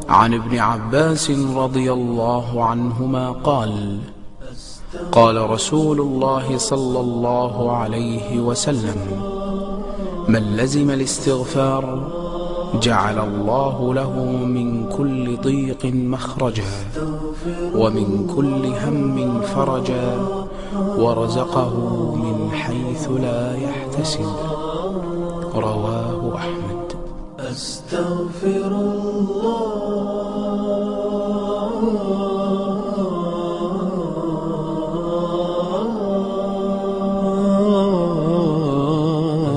عن ابن عباس رضي الله عنهما قال: قال رسول الله صلى الله عليه وسلم: من لزم الاستغفار جعل الله له من كل ضيق مخرجا ومن كل هم فرجا ورزقه من حيث لا يحتسب. رواه أحمد. أستغفر الله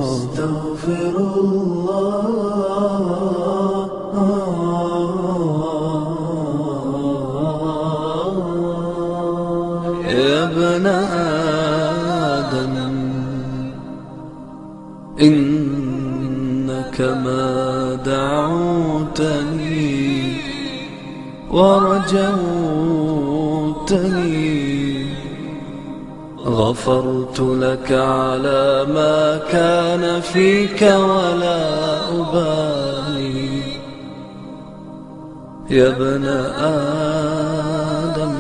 أستغفر الله يا ابن آدم إنك ما دعوتني ورجوتني غفرت لك على ما كان فيك ولا أبالي. يا ابن آدم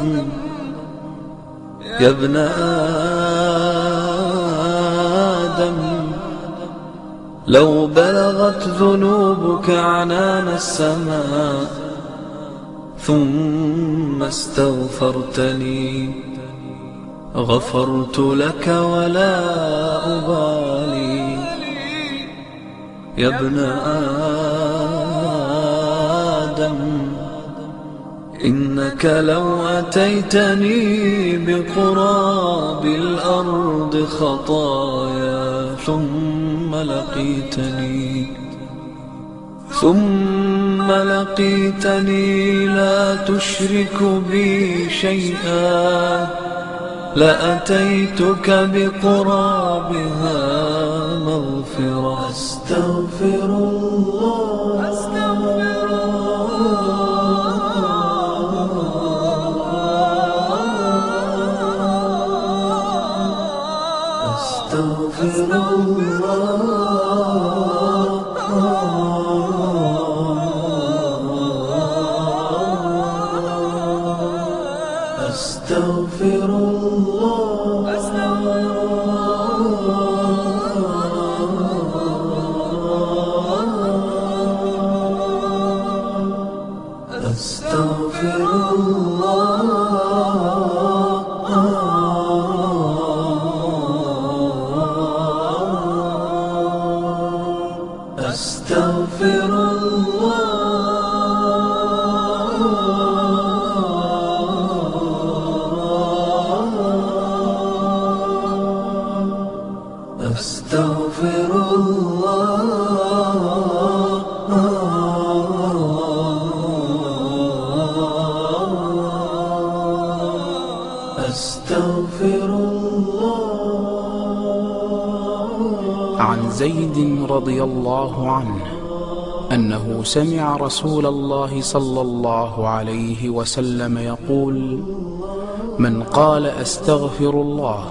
يا ابن آدم لو بلغت ذنوبك عنان السماء ثم استغفرتني غفرت لك ولا أبالي. يا ابن آدم إنك لو أتيتني بقراب الأرض خطايا ثم لقيتني لا تشرك بي شيئا لأتيتك بقرابها مغفرة. أستغفر الله أستغفر أستغفر الله أستغفر عن زيد رضي الله عنه أنه سمع رسول الله صلى الله عليه وسلم يقول: من قال أستغفر الله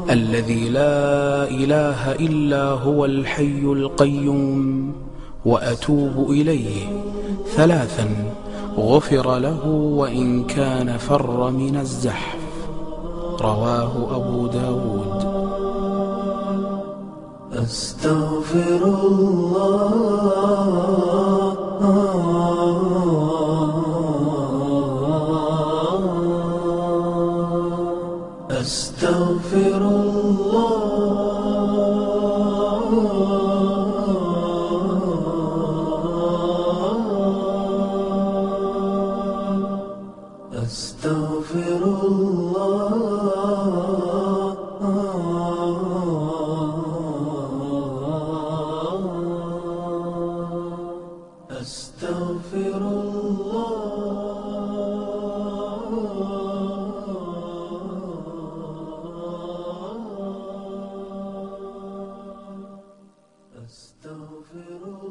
الذي لا إله إلا هو الحي القيوم وأتوب إليه 3 غفر له وإن كان فر من الزحف. رواه أبو داود. أستغفر الله أستغفر الله أستغفر الله أستغفر الله أستغفر